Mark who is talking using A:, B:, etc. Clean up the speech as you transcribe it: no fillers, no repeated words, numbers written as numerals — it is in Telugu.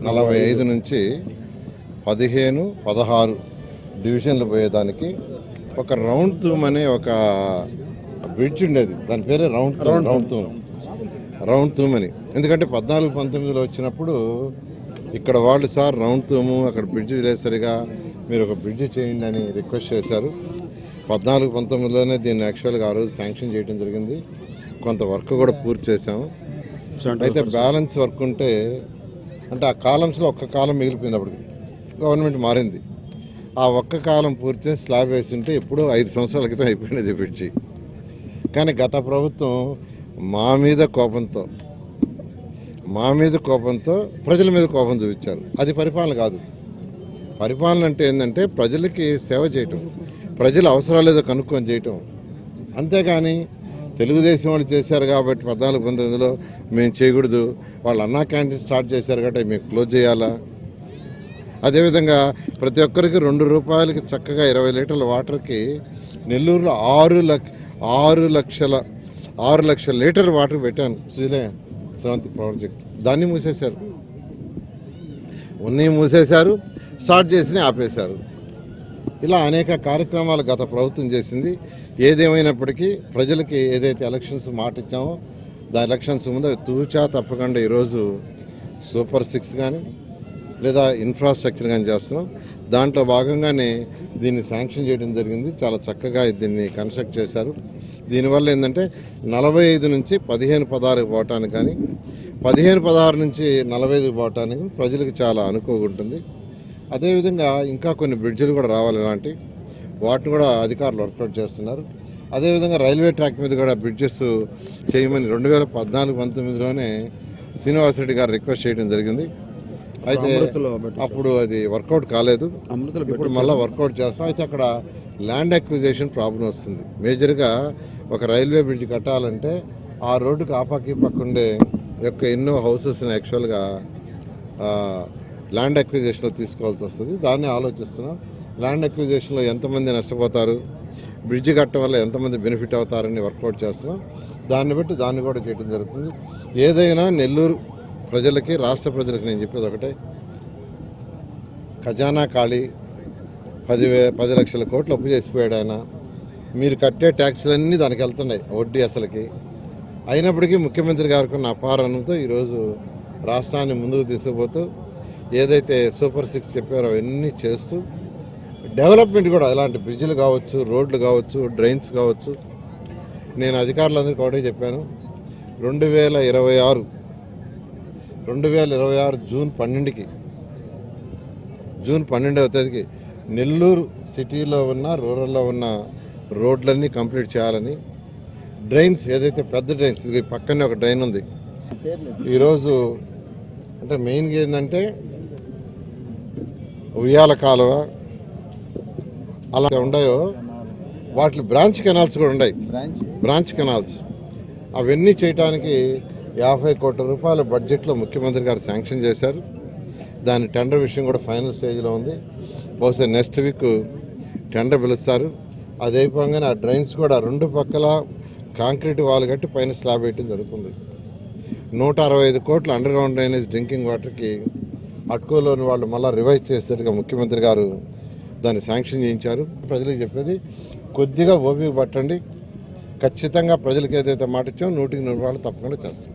A: 45 నుంచి 15, 16 డివిజన్లు పోయేదానికి ఒక రౌండ్ తూమ్ అనే ఒక బ్రిడ్జ్ ఉండేది. దాని పేరే రౌండ్ తూమ్ అని. ఎందుకంటే 14, 19లో వచ్చినప్పుడు ఇక్కడ వాళ్ళు సార్ రౌండ్ తూము అక్కడ బ్రిడ్జ్ లేదు సరిగా, మీరు ఒక బ్రిడ్జ్ చేయండి అని రిక్వెస్ట్ చేశారు. 14, 19లోనే దీన్ని యాక్చువల్గా ఆ రోజు శాంక్షన్ చేయడం జరిగింది. కొంత వర్క్ కూడా పూర్తి చేసాము. అయితే బ్యాలెన్స్ వర్క్ ఉంటే అంటే ఆ కాలమ్స్లో ఒక్క కాలం మిగిలిపోయింది. అప్పటికి గవర్నమెంట్ మారింది. ఆ ఒక్క కాలం పూర్తి చేసి స్లాబ్ వేసి ఉంటే ఎప్పుడూ 5 సంవత్సరాల క్రితం అయిపోయినది బ్రిడ్జి. కానీ గత ప్రభుత్వం మా మీద కోపంతో ప్రజల మీద కోపం చూపించారు. అది పరిపాలన కాదు. పరిపాలన అంటే ఏంటంటే ప్రజలకి సేవ చేయటం, ప్రజల అవసరాలు ఏదో కనుక్కొని చేయటం. అంతేగాని తెలుగుదేశం వాళ్ళు చేశారు కాబట్టి 14, 19లో మేము చేయకూడదు, వాళ్ళు అన్నా క్యాంటీన్ స్టార్ట్ చేశారు కాబట్టి మేము క్లోజ్ చేయాలా? అదేవిధంగా ప్రతి ఒక్కరికి ₹2 చక్కగా 20 లీటర్ల వాటర్కి నెల్లూరులో 6 లక్షల లీటర్ వాటర్ పెట్టాను. శ్రవంతి ప్రాజెక్ట్ దాన్ని మూసేశారు. మూసేశారు, స్టార్ట్ చేసి ఆపేశారు. ఇలా అనేక కార్యక్రమాలు గత ప్రభుత్వం చేసింది. ఏదేమైనప్పటికీ ప్రజలకి ఏదైతే ఎలక్షన్స్ మాట ఇచ్చామో దాని ఎలక్షన్స్ ముందు తూచా తప్పకుండా ఈరోజు సూపర్ 6 కానీ లేదా ఇన్ఫ్రాస్ట్రక్చర్ కానీ చేస్తున్నాం. దాంట్లో భాగంగానే దీన్ని శాంక్షన్ చేయడం జరిగింది. చాలా చక్కగా దీన్ని కన్స్ట్రక్ట్ చేశారు. దీనివల్ల ఏంటంటే 45 నుంచి 15, 16 పోవటానికి కానీ 15, 16 నుంచి 45 పోవటానికి ప్రజలకు చాలా అనుకువగా ఉంటుంది. అదేవిధంగా ఇంకా కొన్ని బ్రిడ్జిలు కూడా రావాలి. ఇలాంటి వాటిని కూడా అధికారులు వర్కౌట్ చేస్తున్నారు. అదేవిధంగా రైల్వే ట్రాక్ మీద కూడా బ్రిడ్జెస్ చేయమని 2014, 19లోనే శ్రీనివాసరెడ్డి గారు రిక్వెస్ట్ చేయడం జరిగింది. అయితే అప్పుడు అది వర్కౌట్ కాలేదు. ఇప్పుడు మళ్ళీ వర్కౌట్ చేస్తాం. అయితే అక్కడ ల్యాండ్ అక్విజిషన్ ప్రాబ్లం వస్తుంది. మేజర్గా ఒక రైల్వే బ్రిడ్జ్ కట్టాలంటే ఆ రోడ్డుకి ఆపాకి పక్కుండే యొక్క ఎన్నో హౌసెస్ని యాక్చువల్గా ల్యాండ్ అక్విజిషన్లో తీసుకోవాల్సి వస్తుంది. దాన్ని ఆలోచిస్తున్నాం. ల్యాండ్ అక్విజిషన్లో ఎంతమంది నష్టపోతారు, బ్రిడ్జి కట్టడం వల్ల ఎంతమంది బెనిఫిట్ అవుతారని వర్కౌట్ చేస్తున్నాం. దాన్ని బట్టి దాన్ని కూడా చేయడం జరుగుతుంది. ఏదైనా నెల్లూరు ప్రజలకి, రాష్ట్ర ప్రజలకి నేను చెప్పేది ఒకటే, ఖజానా ఖాళీ 10 లక్షల కోట్లు అప్పు చేసిపోయాడు ఆయన. మీరు కట్టే ట్యాక్సులన్నీ దానికి వెళ్తున్నాయి, వడ్డీ అసలుకి. అయినప్పటికీ ముఖ్యమంత్రి గారికి ఉన్న అపారణంతో ఈరోజు రాష్ట్రాన్ని ముందుకు తీసుకుపోతూ ఏదైతే సూపర్ 6 చెప్పారో అవన్నీ చేస్తూ డెవలప్మెంట్ కూడా ఇలాంటి బ్రిడ్జిలు కావచ్చు, రోడ్లు కావచ్చు, డ్రైన్స్ కావచ్చు. నేను అధికారులందరికీ ఒకటే చెప్పాను, 2026 జూన్ 12వ తేదీకి నెల్లూరు సిటీలో ఉన్న, రూరల్లో ఉన్న రోడ్లన్నీ కంప్లీట్ చేయాలని. డ్రైన్స్ ఏదైతే పెద్ద డ్రైన్స్, ఇది పక్కనే ఒక డ్రైన్ ఉంది. ఈరోజు అంటే మెయిన్గా ఏంటంటే ఉయ్యాల కాలువ అలా ఉన్నాయో వాటి బ్రాంచ్ కెనాల్స్ కూడా ఉన్నాయి. బ్రాంచ్ కెనాల్స్ అవన్నీ చేయడానికి 50 కోట్ల రూపాయల బడ్జెట్లో ముఖ్యమంత్రి గారు శాంక్షన్ చేశారు. దాని టెండర్ విషయం కూడా ఫైనల్ స్టేజ్లో ఉంది. బహుశా నెక్స్ట్ వీక్ టెండర్ పిలుస్తారు. అది అయిపోగానే ఆ డ్రైన్స్ కూడా 2 పక్కల కాంక్రీట్ వాల్ కట్టి పైన స్లాబ్ వేయడం జరుగుతుంది. 165 కోట్ల అండర్ గ్రౌండ్ డ్రైనేజ్ డ్రింకింగ్ వాటర్కి అటుకోలోని వాళ్ళు మళ్ళీ రివైజ్ చేసేట్టుగా ముఖ్యమంత్రి గారు దాన్ని శాంక్షన్ చేయించారు. ప్రజలకు చెప్పేది కొద్దిగా ఓపిక పట్టండి. ఖచ్చితంగా ప్రజలకు ఏదైతే మాట ఇచ్చామో 100% తప్పకుండా చేస్తాం.